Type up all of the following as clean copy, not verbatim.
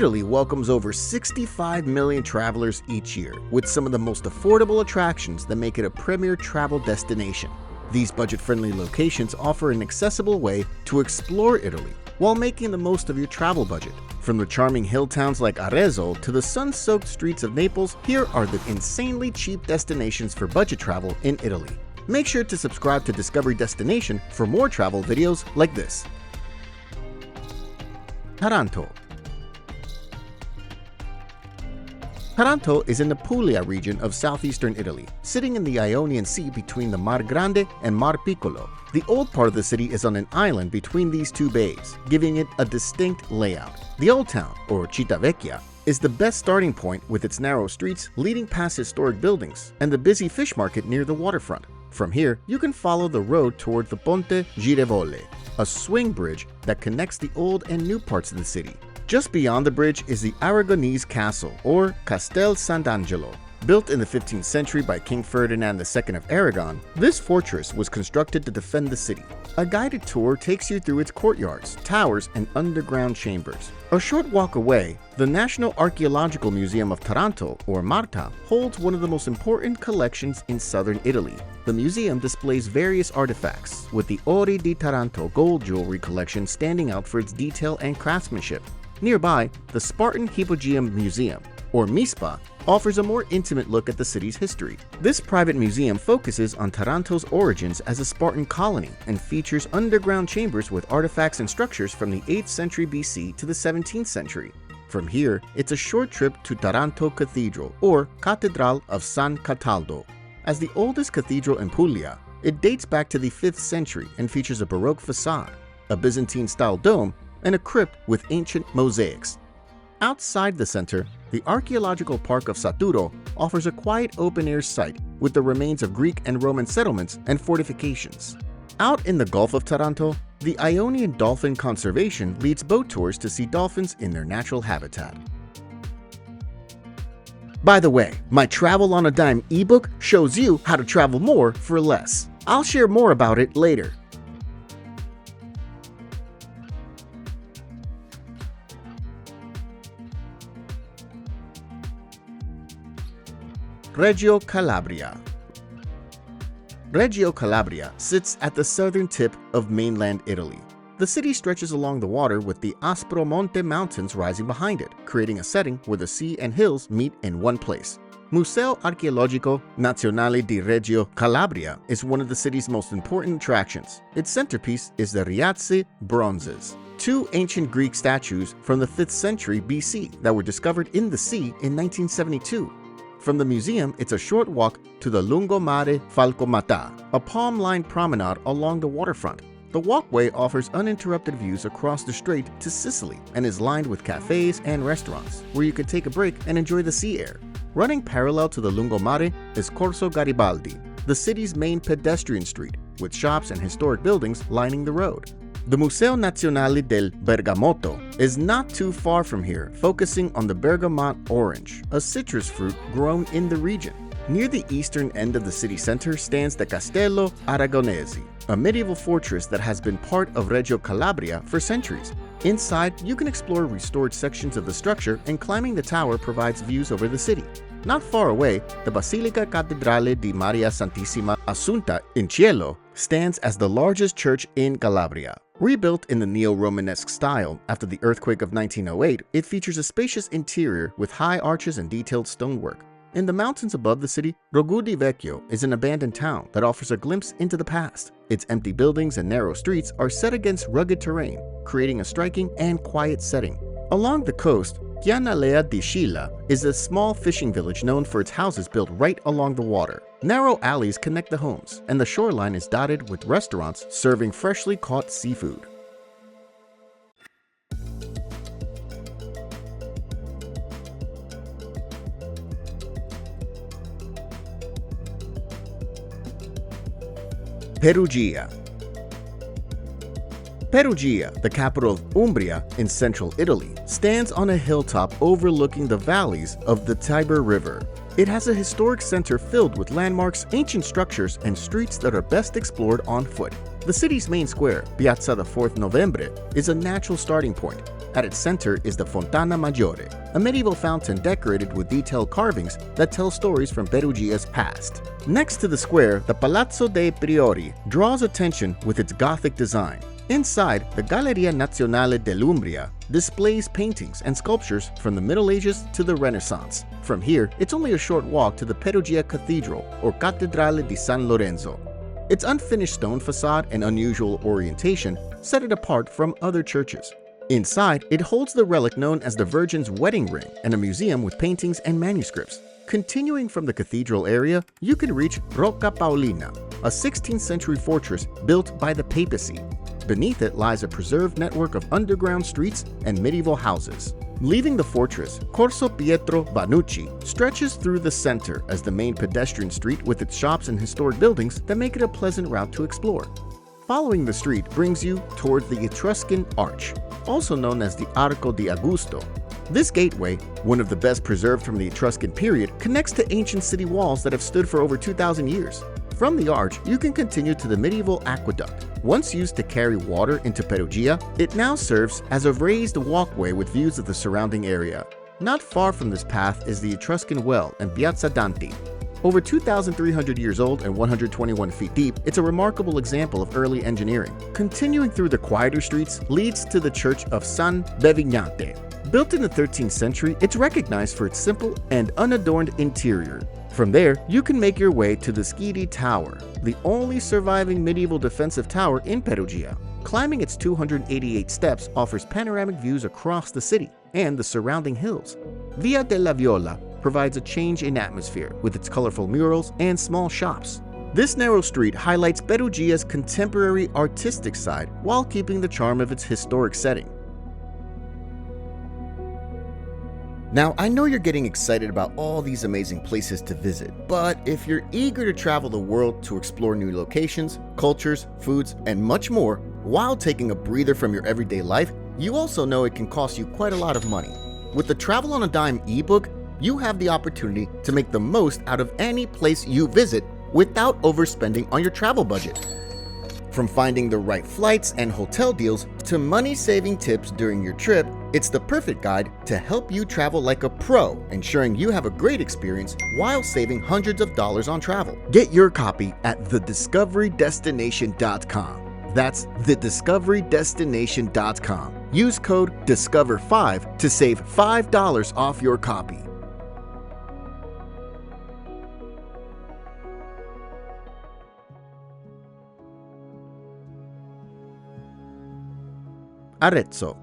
Italy welcomes over 65 million travelers each year, with some of the most affordable attractions that make it a premier travel destination. These budget-friendly locations offer an accessible way to explore Italy while making the most of your travel budget. From the charming hill towns like Arezzo to the sun-soaked streets of Naples, here are the insanely cheap destinations for budget travel in Italy. Make sure to subscribe to Discovery Destination for more travel videos like this. Taranto. Taranto is in the Puglia region of southeastern Italy, sitting in the Ionian Sea between the Mar Grande and Mar Piccolo. The old part of the city is on an island between these two bays, giving it a distinct layout. The Old Town, or Città Vecchia, is the best starting point with its narrow streets leading past historic buildings and the busy fish market near the waterfront. From here, you can follow the road toward the Ponte Girevole, a swing bridge that connects the old and new parts of the city. Just beyond the bridge is the Aragonese Castle, or Castel Sant'Angelo. Built in the 15th century by King Ferdinand II of Aragon, this fortress was constructed to defend the city. A guided tour takes you through its courtyards, towers, and underground chambers. A short walk away, the National Archaeological Museum of Taranto, or MARTA, holds one of the most important collections in southern Italy. The museum displays various artifacts, with the Ori di Taranto gold jewelry collection standing out for its detail and craftsmanship. Nearby, the Spartan Hypogeum Museum, or MISPA, offers a more intimate look at the city's history. This private museum focuses on Taranto's origins as a Spartan colony and features underground chambers with artifacts and structures from the 8th century BC to the 17th century. From here, it's a short trip to Taranto Cathedral, or Cathedral of San Cataldo. As the oldest cathedral in Puglia, it dates back to the 5th century and features a Baroque facade, a Byzantine-style dome, and a crypt with ancient mosaics. Outside the center, the archaeological park of Saturo offers a quiet open-air site with the remains of Greek and Roman settlements and fortifications. Out in the Gulf of Taranto, the Ionian Dolphin Conservation leads boat tours to see dolphins in their natural habitat. By the way, my Travel on a Dime ebook shows you how to travel more for less. I'll share more about it later. Reggio Calabria. Reggio Calabria sits at the southern tip of mainland Italy. The city stretches along the water with the Aspromonte Mountains rising behind it, creating a setting where the sea and hills meet in one place. Museo Archeologico Nazionale di Reggio Calabria is one of the city's most important attractions. Its centerpiece is the Riazi bronzes, two ancient Greek statues from the 5th century BC that were discovered in the sea in 1972. From the museum, it's a short walk to the Lungomare Falcomata, a palm-lined promenade along the waterfront. The walkway offers uninterrupted views across the strait to Sicily and is lined with cafes and restaurants, where you can take a break and enjoy the sea air. Running parallel to the Lungomare is Corso Garibaldi, the city's main pedestrian street, with shops and historic buildings lining the road. The Museo Nazionale del Bergamotto is not too far from here, focusing on the bergamot orange, a citrus fruit grown in the region. Near the eastern end of the city center stands the Castello Aragonese, a medieval fortress that has been part of Reggio Calabria for centuries. Inside, you can explore restored sections of the structure, and climbing the tower provides views over the city. Not far away, the Basilica Cattedrale di Maria Santissima Assunta in Cielo stands as the largest church in Calabria. Rebuilt in the neo-Romanesque style after the earthquake of 1908, it features a spacious interior with high arches and detailed stonework. In the mountains above the city, Rogu di Vecchio is an abandoned town that offers a glimpse into the past. Its empty buildings and narrow streets are set against rugged terrain, creating a striking and quiet setting. Along the coast, Chianalea di Scilla is a small fishing village known for its houses built right along the water. Narrow alleys connect the homes, and the shoreline is dotted with restaurants serving freshly caught seafood. Perugia. Perugia, the capital of Umbria in central Italy, stands on a hilltop overlooking the valleys of the Tiber River. It has a historic center filled with landmarks, ancient structures, and streets that are best explored on foot. The city's main square, Piazza da 4 Novembre, is a natural starting point. At its center is the Fontana Maggiore, a medieval fountain decorated with detailed carvings that tell stories from Perugia's past. Next to the square, the Palazzo dei Priori draws attention with its Gothic design. Inside, the Galleria Nazionale dell'Umbria displays paintings and sculptures from the Middle Ages to the Renaissance. From here, it's only a short walk to the Perugia Cathedral, or Cattedrale di San Lorenzo. Its unfinished stone facade and unusual orientation set it apart from other churches. Inside, it holds the relic known as the Virgin's wedding ring and a museum with paintings and manuscripts. Continuing from the cathedral area, you can reach Rocca Paolina, a 16th century fortress built by the papacy. Beneath it lies a preserved network of underground streets and medieval houses. Leaving the fortress, Corso Pietro Banucci stretches through the center as the main pedestrian street with its shops and historic buildings that make it a pleasant route to explore. Following the street brings you toward the Etruscan Arch, also known as the Arco di Augusto. This gateway, one of the best preserved from the Etruscan period, connects to ancient city walls that have stood for over 2,000 years. From the arch, you can continue to the medieval aqueduct. Once used to carry water into Perugia, it now serves as a raised walkway with views of the surrounding area. Not far from this path is the Etruscan Well and Piazza Danti. Over 2,300 years old and 121 feet deep, it's a remarkable example of early engineering. Continuing through the quieter streets leads to the Church of San Bevignate. Built in the 13th century, it's recognized for its simple and unadorned interior. From there, you can make your way to the Schidi Tower, the only surviving medieval defensive tower in Perugia. Climbing its 288 steps offers panoramic views across the city and the surrounding hills. Via della Viola provides a change in atmosphere with its colorful murals and small shops. This narrow street highlights Perugia's contemporary artistic side while keeping the charm of its historic setting. Now, I know you're getting excited about all these amazing places to visit, but if you're eager to travel the world to explore new locations, cultures, foods, and much more, while taking a breather from your everyday life, you also know it can cost you quite a lot of money. With the Travel on a Dime ebook, you have the opportunity to make the most out of any place you visit without overspending on your travel budget. From finding the right flights and hotel deals to money-saving tips during your trip, it's the perfect guide to help you travel like a pro, ensuring you have a great experience while saving hundreds of dollars on travel. Get your copy at thediscoverydestination.com. That's thediscoverydestination.com. Use code DISCOVER5 to save $5 off your copy. Arezzo.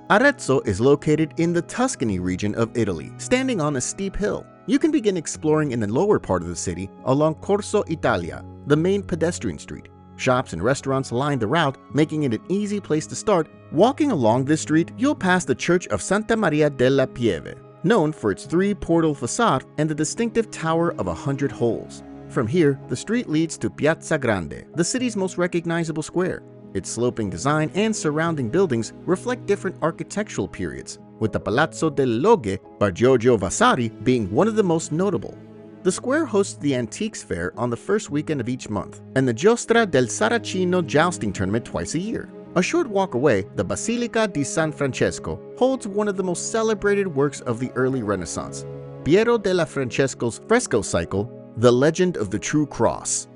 Arezzo is located in the Tuscany region of Italy, standing on a steep hill. You can begin exploring in the lower part of the city along Corso Italia, the main pedestrian street. Shops and restaurants line the route, making it an easy place to start. Walking along this street, you'll pass the Church of Santa Maria della Pieve, known for its three-portal facade and the distinctive Tower of 100 Holes. From here, the street leads to Piazza Grande, the city's most recognizable square. Its sloping design and surrounding buildings reflect different architectural periods, with the Palazzo del Logge by Giorgio Vasari being one of the most notable. The square hosts the Antiques Fair on the first weekend of each month, and the Giostra del Saracino jousting tournament twice a year. A short walk away, the Basilica di San Francesco holds one of the most celebrated works of the early Renaissance, Piero della Francesco's fresco cycle, The Legend of the True Cross.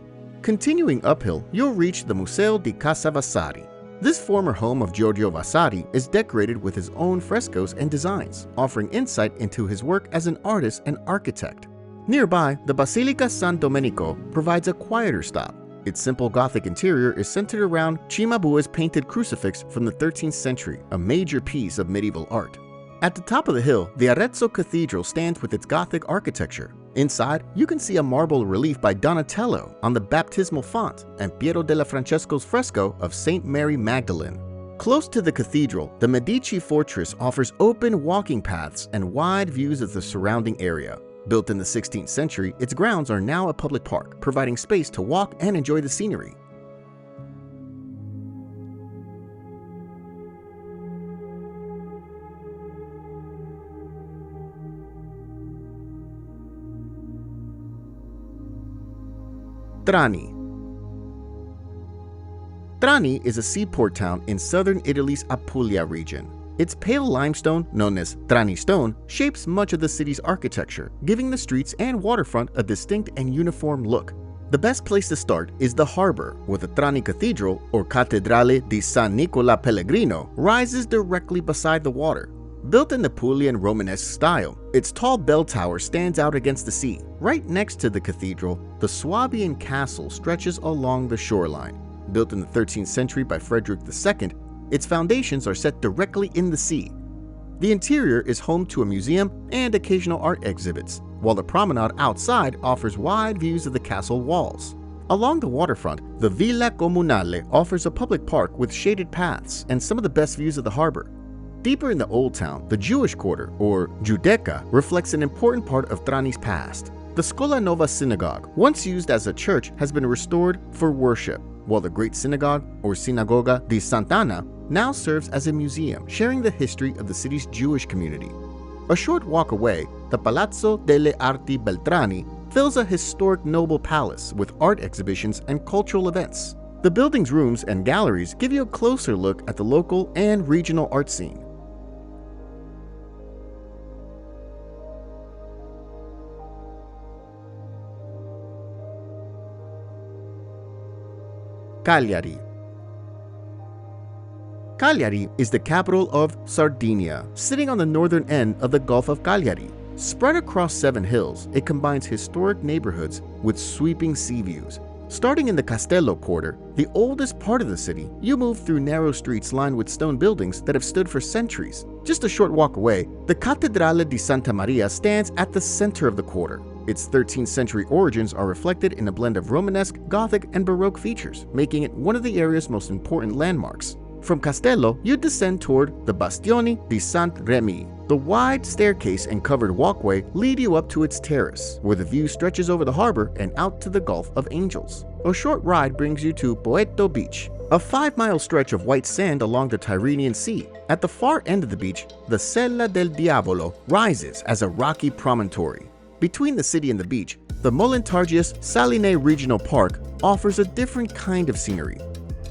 Continuing uphill, you'll reach the Museo di Casa Vasari. This former home of Giorgio Vasari is decorated with his own frescoes and designs, offering insight into his work as an artist and architect. Nearby, the Basilica San Domenico provides a quieter stop. Its simple Gothic interior is centered around Cimabue's painted crucifix from the 13th century, a major piece of medieval art. At the top of the hill, the Arezzo Cathedral stands with its Gothic architecture. Inside, you can see a marble relief by Donatello on the baptismal font and Piero della Francesco's fresco of Saint Mary Magdalene. Close to the cathedral, the Medici fortress offers open walking paths and wide views of the surrounding area. Built in the 16th century, its grounds are now a public park, providing space to walk and enjoy the scenery. Trani. Trani is a seaport town in southern Italy's Apulia region. Its pale limestone, known as Trani stone, shapes much of the city's architecture, giving the streets and waterfront a distinct and uniform look. The best place to start is the harbor, where the Trani Cathedral, or Cattedrale di San Nicola Pellegrino, rises directly beside the water. Built in the Apulian Romanesque style, its tall bell tower stands out against the sea. Right next to the cathedral, the Swabian castle stretches along the shoreline. Built in the 13th century by Frederick II, its foundations are set directly in the sea. The interior is home to a museum and occasional art exhibits, while the promenade outside offers wide views of the castle walls. Along the waterfront, the Villa Comunale offers a public park with shaded paths and some of the best views of the harbor. Deeper in the Old Town, the Jewish Quarter, or Giudecca, reflects an important part of Trani's past. The Scola Nova synagogue, once used as a church, has been restored for worship, while the Great Synagogue, or Sinagoga di Sant'Anna, now serves as a museum sharing the history of the city's Jewish community. A short walk away, the Palazzo delle Arti Beltrami fills a historic noble palace with art exhibitions and cultural events. The building's rooms and galleries give you a closer look at the local and regional art scene. Cagliari. Cagliari is the capital of Sardinia, sitting on the northern end of the Gulf of Cagliari. Spread across 7 hills, it combines historic neighborhoods with sweeping sea views. Starting in the Castello quarter, the oldest part of the city, you move through narrow streets lined with stone buildings that have stood for centuries. Just a short walk away, the Cattedrale di Santa Maria stands at the center of the quarter. Its 13th century origins are reflected in a blend of Romanesque, Gothic, and Baroque features, making it one of the area's most important landmarks. From Castello, you descend toward the Bastioni di Sant Remi. The wide staircase and covered walkway lead you up to its terrace, where the view stretches over the harbor and out to the Gulf of Angels. A short ride brings you to Poeto Beach, a 5-mile stretch of white sand along the Tyrrhenian Sea. At the far end of the beach, the Sella del Diavolo rises as a rocky promontory. Between the city and the beach, the Molentargius Saline Regional Park offers a different kind of scenery.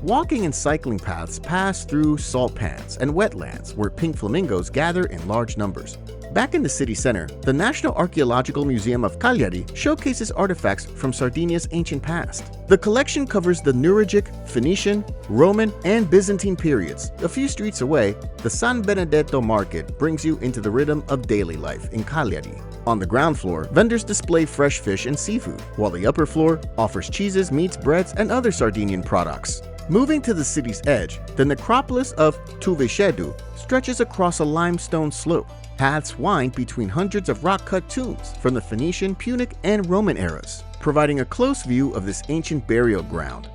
Walking and cycling paths pass through salt pans and wetlands where pink flamingos gather in large numbers. Back in the city center, the National Archaeological Museum of Cagliari showcases artifacts from Sardinia's ancient past. The collection covers the Nuragic, Phoenician, Roman, and Byzantine periods. A few streets away, the San Benedetto Market brings you into the rhythm of daily life in Cagliari. On the ground floor, vendors display fresh fish and seafood, while the upper floor offers cheeses, meats, breads, and other Sardinian products. Moving to the city's edge, the necropolis of Tuvescedu stretches across a limestone slope. Paths wind between hundreds of rock-cut tombs from the Phoenician, Punic, and Roman eras, providing a close view of this ancient burial ground.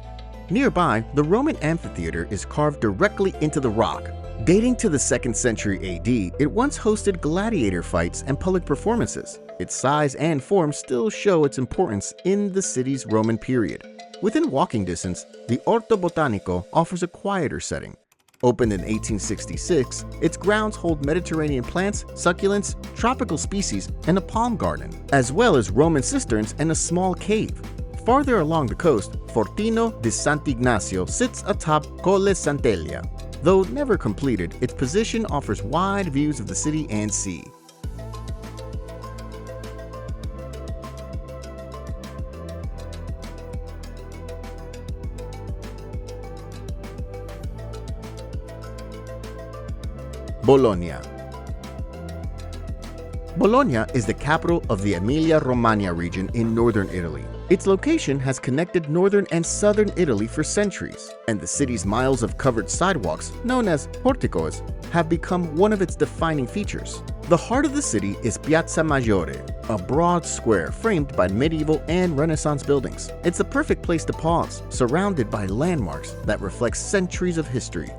Nearby, the Roman amphitheater is carved directly into the rock. Dating to the 2nd century AD, it once hosted gladiator fights and public performances. Its size and form still show its importance in the city's Roman period. Within walking distance, the Orto Botanico offers a quieter setting. Opened in 1866, its grounds hold Mediterranean plants, succulents, tropical species, and a palm garden, as well as Roman cisterns and a small cave. Farther along the coast, Fortino di Sant'Ignazio sits atop Colle Sant'Elia. Though never completed, its position offers wide views of the city and sea. Bologna. Bologna is the capital of the Emilia-Romagna region in northern Italy. Its location has connected northern and southern Italy for centuries, and the city's miles of covered sidewalks, known as porticos, have become one of its defining features. The heart of the city is Piazza Maggiore, a broad square framed by medieval and Renaissance buildings. It's a perfect place to pause, surrounded by landmarks that reflect centuries of history.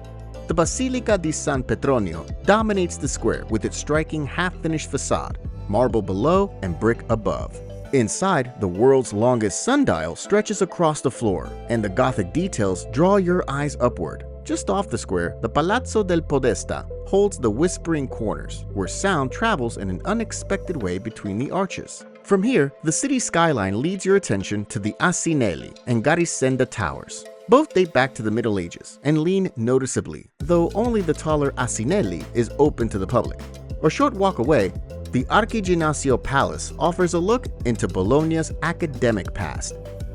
The Basilica di San Petronio dominates the square with its striking half-finished facade, marble below and brick above. Inside, the world's longest sundial stretches across the floor, and the Gothic details draw your eyes upward. Just off the square, the Palazzo del Podesta holds the Whispering Corners, where sound travels in an unexpected way between the arches. From here, the city skyline leads your attention to the Asinelli and Garisenda towers. Both date back to the Middle Ages and lean noticeably, though only the taller Asinelli is open to the public. A short walk away, the Archiginnasio Palace offers a look into Bologna's academic past.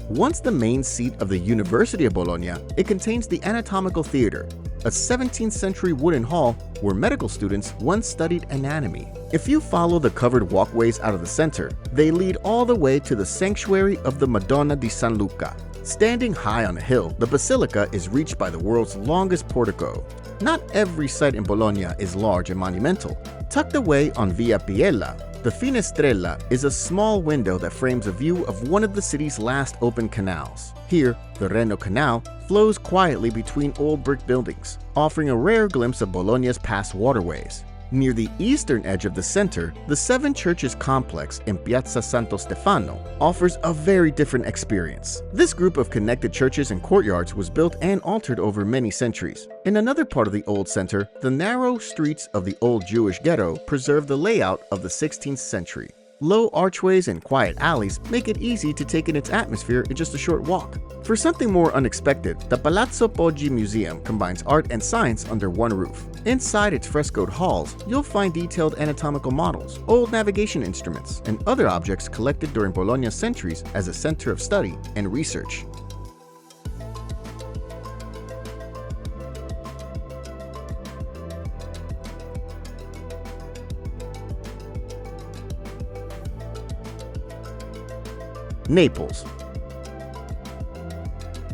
Once the main seat of the University of Bologna, it contains the Anatomical Theater, a 17th century wooden hall where medical students once studied anatomy. If you follow the covered walkways out of the center, they lead all the way to the sanctuary of the Madonna di San Luca. Standing high on a hill, the basilica is reached by the world's longest portico. Not every site in Bologna is large and monumental. Tucked away on Via Piella, the Finestrella is a small window that frames a view of one of the city's last open canals. Here, the Reno Canal flows quietly between old brick buildings, offering a rare glimpse of Bologna's past waterways. Near the eastern edge of the center, the Seven Churches complex in Piazza Santo Stefano offers a very different experience. This group of connected churches and courtyards was built and altered over many centuries. In another part of the old center, the narrow streets of the old Jewish ghetto preserve the layout of the 16th century. Low archways and quiet alleys make it easy to take in its atmosphere in just a short walk. For something more unexpected, the Palazzo Poggi Museum combines art and science under one roof. Inside its frescoed halls, you'll find detailed anatomical models, old navigation instruments, and other objects collected during Bologna's centuries as a center of study and research. Naples.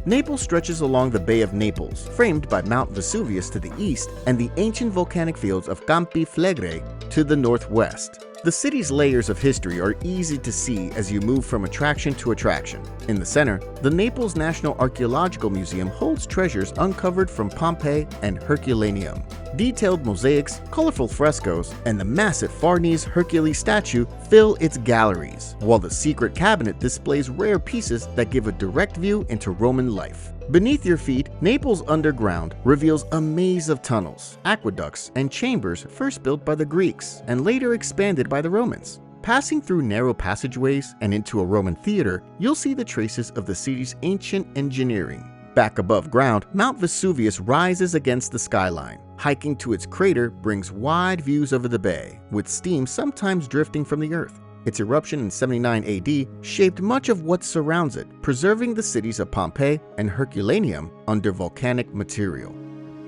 Naples stretches along the Bay of Naples, framed by Mount Vesuvius to the east and the ancient volcanic fields of Campi Flegrei to the northwest. The city's layers of history are easy to see as you move from attraction to attraction. In the center, the Naples National Archaeological Museum holds treasures uncovered from Pompeii and Herculaneum. Detailed mosaics, colorful frescoes, and the massive Farnese Hercules statue fill its galleries, while the secret cabinet displays rare pieces that give a direct view into Roman life. Beneath your feet, Naples underground reveals a maze of tunnels, aqueducts, and chambers first built by the Greeks and later expanded by the Romans. Passing through narrow passageways and into a Roman theater, you'll see the traces of the city's ancient engineering. Back above ground, Mount Vesuvius rises against the skyline. Hiking to its crater brings wide views over the bay, with steam sometimes drifting from the earth. Its eruption in 79 AD shaped much of what surrounds it, preserving the cities of Pompeii and Herculaneum under volcanic material.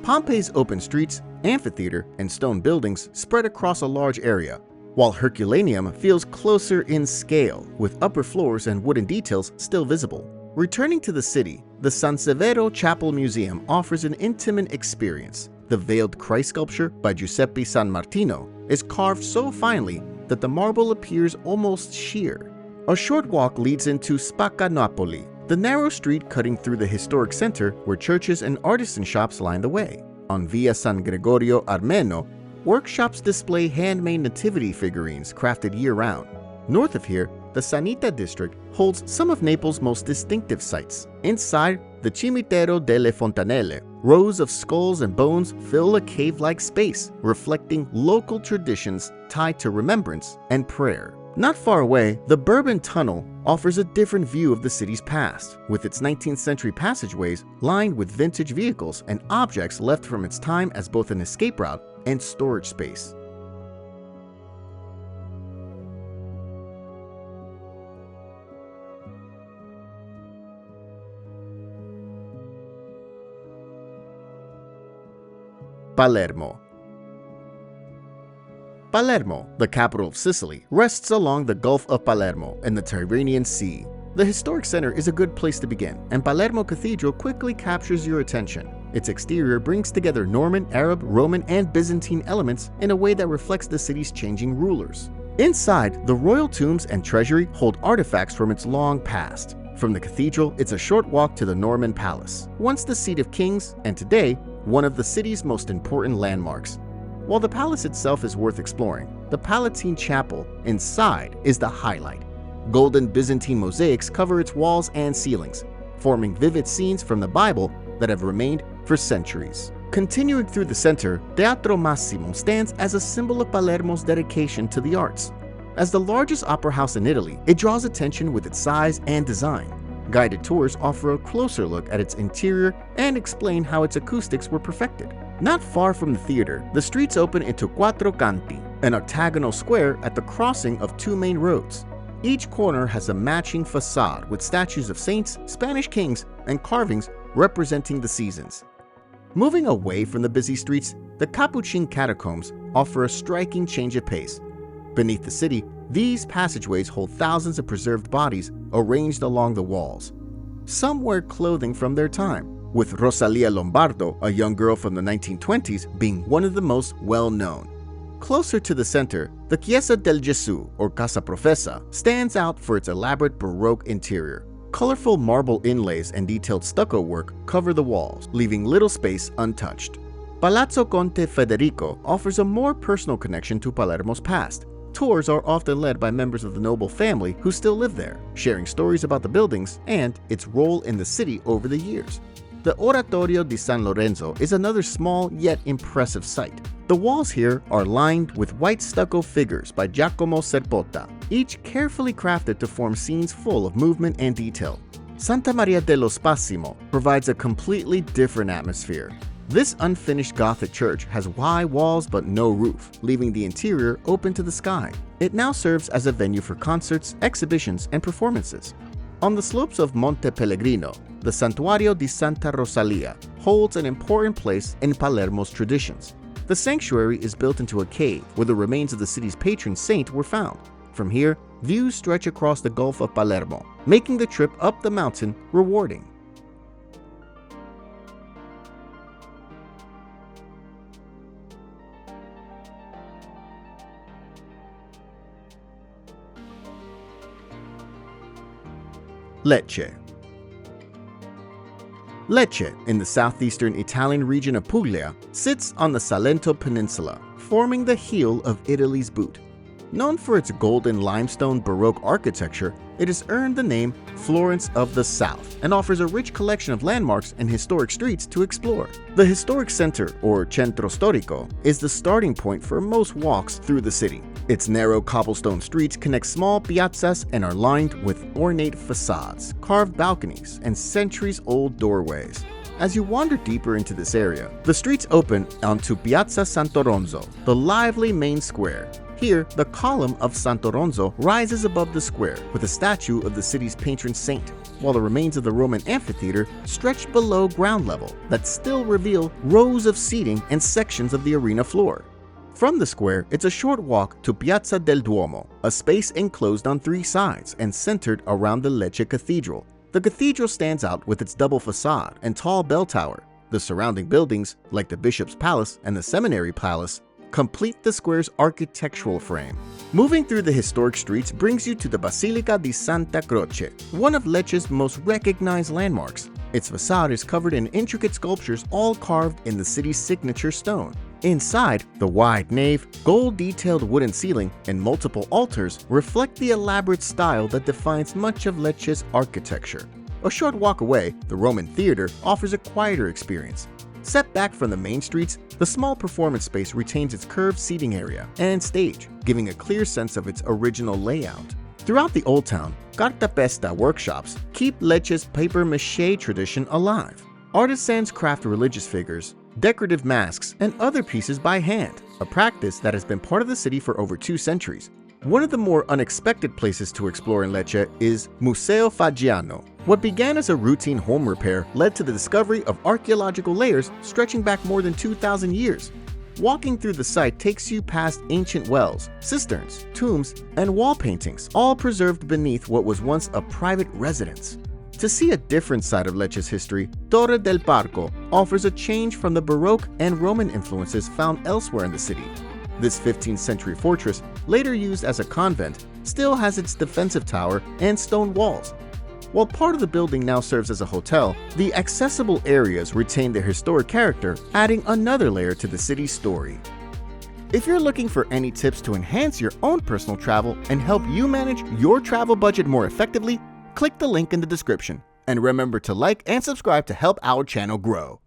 Pompeii's open streets, amphitheater, and stone buildings spread across a large area, while Herculaneum feels closer in scale, with upper floors and wooden details still visible. Returning to the city, the San Severo Chapel Museum offers an intimate experience. The veiled Christ sculpture by Giuseppe San Martino is carved so finely that the marble appears almost sheer. A short walk leads into Spaccanapoli, the narrow street cutting through the historic center where churches and artisan shops line the way. On Via San Gregorio Armeno, workshops display handmade nativity figurines crafted year-round. North of here, the Sanita district holds some of Naples' most distinctive sites. Inside the Cimitero delle Fontanelle, rows of skulls and bones fill a cave-like space, reflecting local traditions tied to remembrance and prayer. Not far away, the Bourbon Tunnel offers a different view of the city's past, with its 19th century passageways lined with vintage vehicles and objects left from its time as both an escape route and storage space. Palermo. Palermo, the capital of Sicily, rests along the Gulf of Palermo and the Tyrrhenian Sea. The historic center is a good place to begin, and Palermo Cathedral quickly captures your attention. Its exterior brings together Norman, Arab, Roman, and Byzantine elements in a way that reflects the city's changing rulers. Inside, the royal tombs and treasury hold artifacts from its long past. From the cathedral, it's a short walk to the Norman Palace, once the seat of kings, and today, one of the city's most important landmarks. While the palace itself is worth exploring, the Palatine Chapel inside is the highlight. Golden Byzantine mosaics cover its walls and ceilings, forming vivid scenes from the Bible that have remained for centuries. Continuing through the center, Teatro Massimo stands as a symbol of Palermo's dedication to the arts. As the largest opera house in Italy, it draws attention with its size and design. Guided tours offer a closer look at its interior and explain how its acoustics were perfected. Not far from the theater, the streets open into Quattro Canti, an octagonal square at the crossing of two main roads. Each corner has a matching facade with statues of saints, Spanish kings, and carvings representing the seasons. Moving away from the busy streets, the Capuchin catacombs offer a striking change of pace. Beneath the city, these passageways hold thousands of preserved bodies arranged along the walls. Some wear clothing from their time, with Rosalia Lombardo, a young girl from the 1920s, being one of the most well-known. Closer to the center, the Chiesa del Gesù, or Casa Professa, stands out for its elaborate Baroque interior. Colorful marble inlays and detailed stucco work cover the walls, leaving little space untouched. Palazzo Conte Federico offers a more personal connection to Palermo's past. Tours are often led by members of the noble family who still live there, sharing stories about the buildings and its role in the city over the years. The Oratorio di San Lorenzo is another small yet impressive sight. The walls here are lined with white stucco figures by Giacomo Serpota, each carefully crafted to form scenes full of movement and detail. Santa Maria dello Spasimo provides a completely different atmosphere. This unfinished Gothic church has high walls but no roof, leaving the interior open to the sky. It now serves as a venue for concerts, exhibitions, and performances. On the slopes of Monte Pellegrino, the Santuario di Santa Rosalia holds an important place in Palermo's traditions. The sanctuary is built into a cave where the remains of the city's patron saint were found. From here, views stretch across the Gulf of Palermo, making the trip up the mountain rewarding. Lecce. Lecce, in the southeastern Italian region of Puglia, sits on the Salento Peninsula, forming the heel of Italy's boot. Known for its golden limestone Baroque architecture, it has earned the name Florence of the South and offers a rich collection of landmarks and historic streets to explore. The historic center, or Centro Storico, is the starting point for most walks through the city. Its narrow cobblestone streets connect small piazzas and are lined with ornate facades, carved balconies, and centuries-old doorways. As you wander deeper into this area, the streets open onto Piazza Sant'Oronzo, the lively main square. Here, the column of Sant'Oronzo rises above the square with a statue of the city's patron saint, while the remains of the Roman amphitheater stretch below ground level that still reveal rows of seating and sections of the arena floor. From the square, it's a short walk to Piazza del Duomo, a space enclosed on three sides and centered around the Lecce Cathedral. The cathedral stands out with its double facade and tall bell tower. The surrounding buildings, like the Bishop's Palace and the Seminary Palace, complete the square's architectural frame. Moving through the historic streets brings you to the Basilica di Santa Croce, one of Lecce's most recognized landmarks. Its facade is covered in intricate sculptures all carved in the city's signature stone. Inside, the wide nave, gold-detailed wooden ceiling, and multiple altars reflect the elaborate style that defines much of Lecce's architecture. A short walk away, the Roman Theater offers a quieter experience. Set back from the main streets, the small performance space retains its curved seating area and stage, giving a clear sense of its original layout. Throughout the Old Town, Cartapesta workshops keep Lecce's papier-mâché tradition alive. Artisans craft religious figures, decorative masks, and other pieces by hand, a practice that has been part of the city for over 2 centuries. One of the more unexpected places to explore in Lecce is Museo Faggiano. What began as a routine home repair led to the discovery of archaeological layers stretching back more than 2,000 years. Walking through the site takes you past ancient wells, cisterns, tombs, and wall paintings, all preserved beneath what was once a private residence. To see a different side of Lecce's history, Torre del Parco offers a change from the Baroque and Roman influences found elsewhere in the city. This 15th century fortress, later used as a convent, still has its defensive tower and stone walls. While part of the building now serves as a hotel, the accessible areas retain their historic character, adding another layer to the city's story. If you're looking for any tips to enhance your own personal travel and help you manage your travel budget more effectively, click the link in the description. And remember to like and subscribe to help our channel grow.